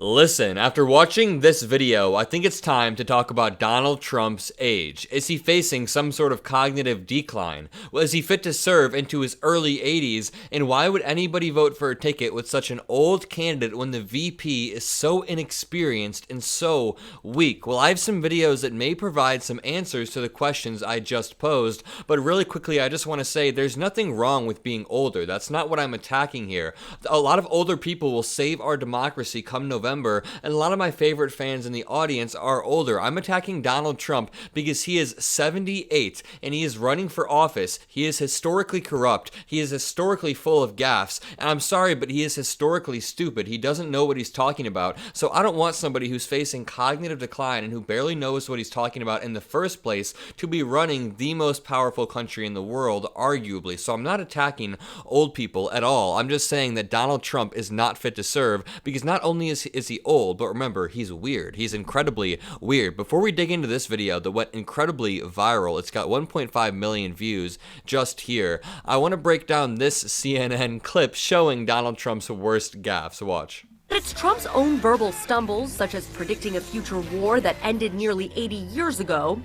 Listen, after watching this video, I think it's time to talk about Donald Trump's age. Is he facing some sort of cognitive decline? Was he fit to serve into his early 80s? And why would anybody vote for a ticket with such an old candidate when the VP is so inexperienced and so weak? Well, I have some videos that may provide some answers to the questions I just posed, but really quickly, I just want to say there's nothing wrong with being older. That's not what I'm attacking here. A lot of older people will save our democracy come November, and a lot of my favorite fans in the audience are older. I'm attacking Donald Trump because he is 78 and he is running for office. He is historically corrupt. He is historically full of gaffes, and I'm sorry, but he is historically stupid. He doesn't know what he's talking about, so I don't want somebody who's facing cognitive decline and who barely knows what he's talking about in the first place to be running the most powerful country in the world, arguably. So I'm not attacking old people at all. I'm just saying that Donald Trump is not fit to serve because not only is he old, but remember, he's weird. He's incredibly weird. Before we dig into this video that went incredibly viral, it's got 1.5 million views just here, I want to break down this CNN clip showing Donald Trump's worst gaffes. Watch. It's Trump's own verbal stumbles, such as predicting a future war that ended nearly 80 years ago.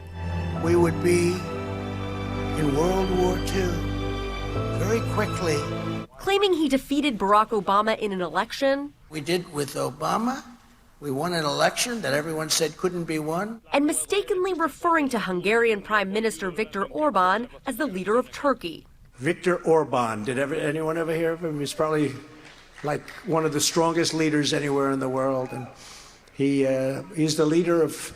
We would be in World War II very quickly. Claiming he defeated Barack Obama in an election. We did with Obama. We won an election that everyone said couldn't be won. And mistakenly referring to Hungarian Prime Minister Viktor Orban as the leader of Turkey. Viktor Orban, did anyone ever hear of him? He's probably like one of the strongest leaders anywhere in the world. And he's the leader of,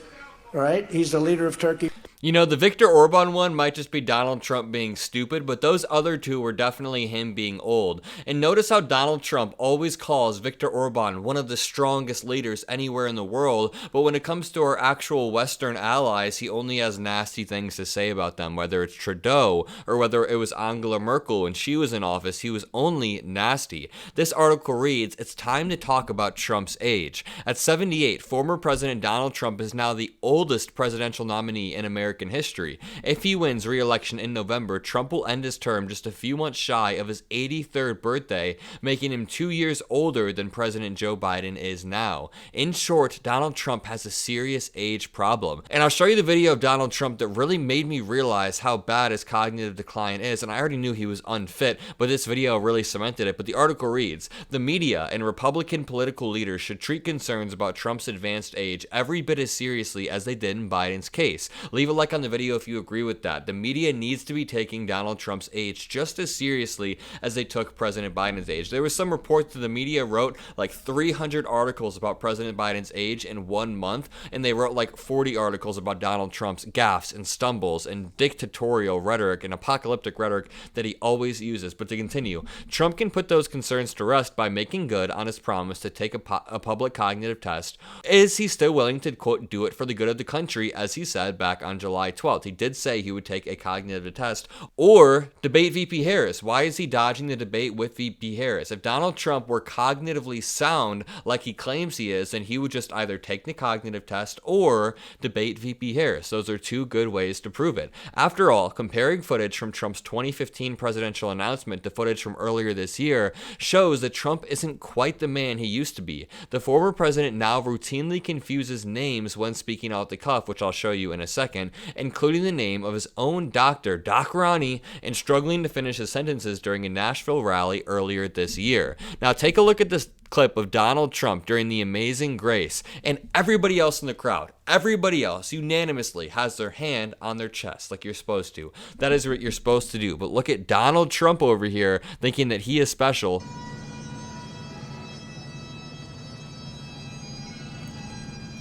right? He's the leader of Turkey. You know, the Viktor Orban one might just be Donald Trump being stupid, but those other two were definitely him being old. And notice how Donald Trump always calls Viktor Orban one of the strongest leaders anywhere in the world, but when it comes to our actual Western allies, he only has nasty things to say about them, whether it's Trudeau or whether it was Angela Merkel when she was in office, he was only nasty. This article reads, it's time to talk about Trump's age. At 78, former President Donald Trump is now the oldest presidential nominee in American history. If he wins re-election in November, Trump will end his term just a few months shy of his 83rd birthday, making him 2 years older than President Joe Biden is now. In short, Donald Trump has a serious age problem. And I'll show you the video of Donald Trump that really made me realize how bad his cognitive decline is, and I already knew he was unfit, but this video really cemented it. But the article reads, the media and Republican political leaders should treat concerns about Trump's advanced age every bit as seriously as they did in Biden's case. Leave a like on the video if you agree with that. The media needs to be taking Donald Trump's age just as seriously as they took President Biden's age. There was some reports that the media wrote like 300 articles about President Biden's age in 1 month, and they wrote like 40 articles about Donald Trump's gaffes and stumbles and dictatorial rhetoric and apocalyptic rhetoric that he always uses. But to continue, Trump can put those concerns to rest by making good on his promise to take a public cognitive test. Is he still willing to, quote, do it for the good of the country, as he said back on July 12th. He did say he would take a cognitive test or debate VP Harris. Why is he dodging the debate with VP Harris? If Donald Trump were cognitively sound like he claims he is, then he would just either take the cognitive test or debate VP Harris. Those are two good ways to prove it. After all, comparing footage from Trump's 2015 presidential announcement to footage from earlier this year shows that Trump isn't quite the man he used to be. The former president now routinely confuses names when speaking off the cuff, which I'll show you in a second, including the name of his own doctor, Doc Ronnie, and struggling to finish his sentences during a Nashville rally earlier this year. Now take a look at this clip of Donald Trump during the Amazing Grace, and everybody else in the crowd, everybody else unanimously has their hand on their chest like you're supposed to. That is what you're supposed to do. But look at Donald Trump over here thinking that he is special.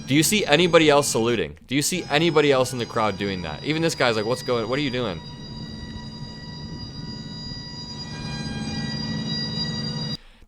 Do you see anybody else saluting? Do you see anybody else in the crowd doing that? Even this guy's like, what are you doing?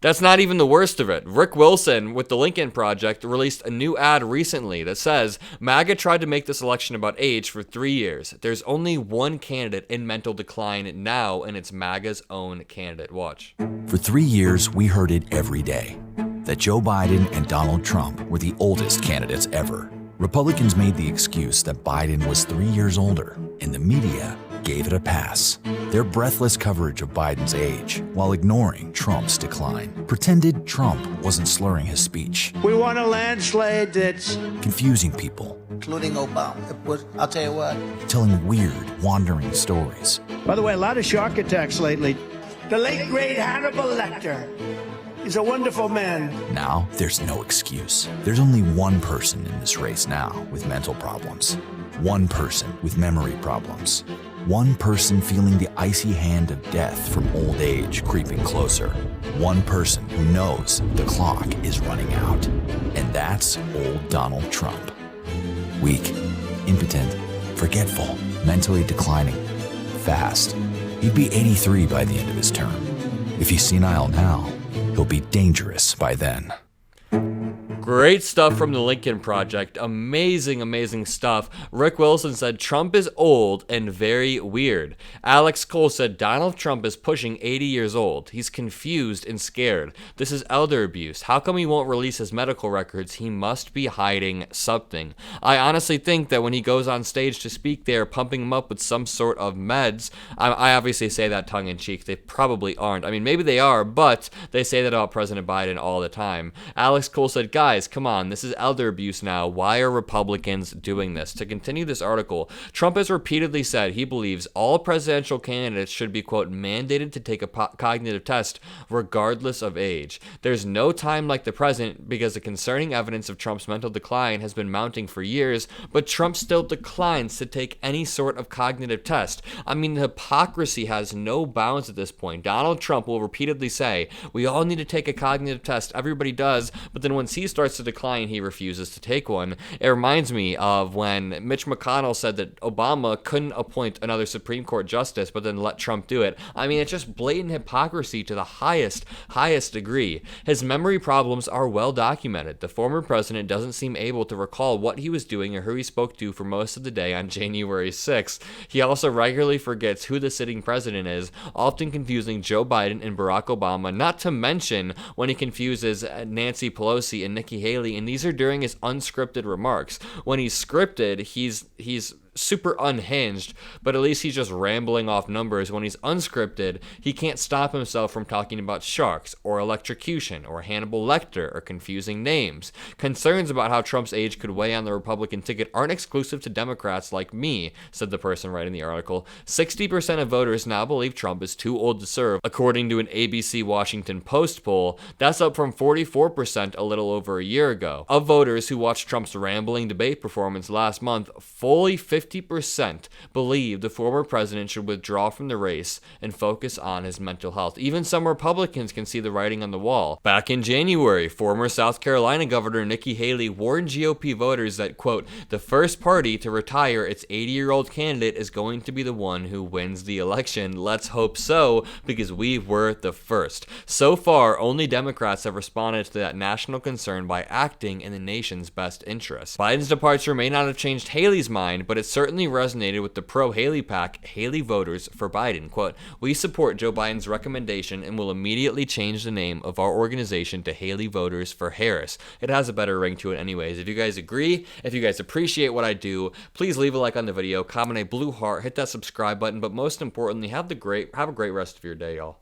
That's not even the worst of it. Rick Wilson with the Lincoln Project released a new ad recently that says, MAGA tried to make this election about age for 3 years. There's only one candidate in mental decline now, and it's MAGA's own candidate. Watch. For 3 years, we heard it every day, that Joe Biden and Donald Trump were the oldest candidates ever. Republicans made the excuse that Biden was 3 years older, and the media gave it a pass. Their breathless coverage of Biden's age, while ignoring Trump's decline, pretended Trump wasn't slurring his speech, We want a landslide that's confusing people, including Obama. I'll tell you what. telling weird, wandering stories. By the way, a lot of shark attacks lately. the late great Hannibal Lecter. He's a wonderful man. Now, there's no excuse. There's only one person in this race now with mental problems. One person with memory problems. One person feeling the icy hand of death from old age creeping closer. One person who knows the clock is running out. And that's old Donald Trump. Weak, impotent, forgetful, mentally declining, fast. He'd be 83 by the end of his term. If he's senile now, he'll be dangerous by then. Great stuff from the Lincoln Project. Amazing, amazing stuff. Rick Wilson said Trump is old and very weird. Alex Cole said Donald Trump is pushing 80 years old. He's confused and scared. This is elder abuse. How come he won't release his medical records? He must be hiding something. I honestly think that when he goes on stage to speak, they are pumping him up with some sort of meds. I obviously say that tongue in cheek. They probably aren't. I mean, maybe they are, but they say that about President Biden all the time. Alex Cole said, guys, come on, this is elder abuse now. Why are Republicans doing this? To continue this article, Trump has repeatedly said he believes all presidential candidates should be, quote, mandated to take a cognitive test regardless of age. There's no time like the present because the concerning evidence of Trump's mental decline has been mounting for years, but Trump still declines to take any sort of cognitive test. I mean, the hypocrisy has no bounds at this point. Donald Trump will repeatedly say, we all need to take a cognitive test. Everybody does, but then once he starts to decline, he refuses to take one. It reminds me of when Mitch McConnell said that Obama couldn't appoint another Supreme Court justice, but then let Trump do it. I mean, it's just blatant hypocrisy to the highest degree. His memory problems are well documented. The former president doesn't seem able to recall what he was doing or who he spoke to for most of the day on January 6th. He also regularly forgets who the sitting president is, often confusing Joe Biden and Barack Obama, not to mention when he confuses Nancy Pelosi and Nikki Haley, and these are during his unscripted remarks. When he's scripted, he's super unhinged, but at least he's just rambling off numbers. When he's unscripted, he can't stop himself from talking about sharks or electrocution or Hannibal Lecter or confusing names. Concerns about how Trump's age could weigh on the Republican ticket aren't exclusive to Democrats like me, said the person writing the article. 60% of voters now believe Trump is too old to serve, according to an ABC Washington Post poll. That's up from 44% a little over a year ago. Of voters who watched Trump's rambling debate performance last month, fully 50% believe the former president should withdraw from the race and focus on his mental health. Even some Republicans can see the writing on the wall. Back in January, former South Carolina Governor Nikki Haley warned GOP voters that, quote, the first party to retire its 80-year-old candidate is going to be the one who wins the election. Let's hope so, because we were the first. So far, only Democrats have responded to that national concern by acting in the nation's best interest. Biden's departure may not have changed Haley's mind, but it's certainly resonated with the pro-Haley pack, Haley voters for Biden. Quote, we support Joe Biden's recommendation and will immediately change the name of our organization to Haley Voters for Harris. It has a better ring to it anyways. If you guys agree, if you guys appreciate what I do, please leave a like on the video, comment a blue heart, hit that subscribe button, but most importantly, have a great rest of your day, y'all.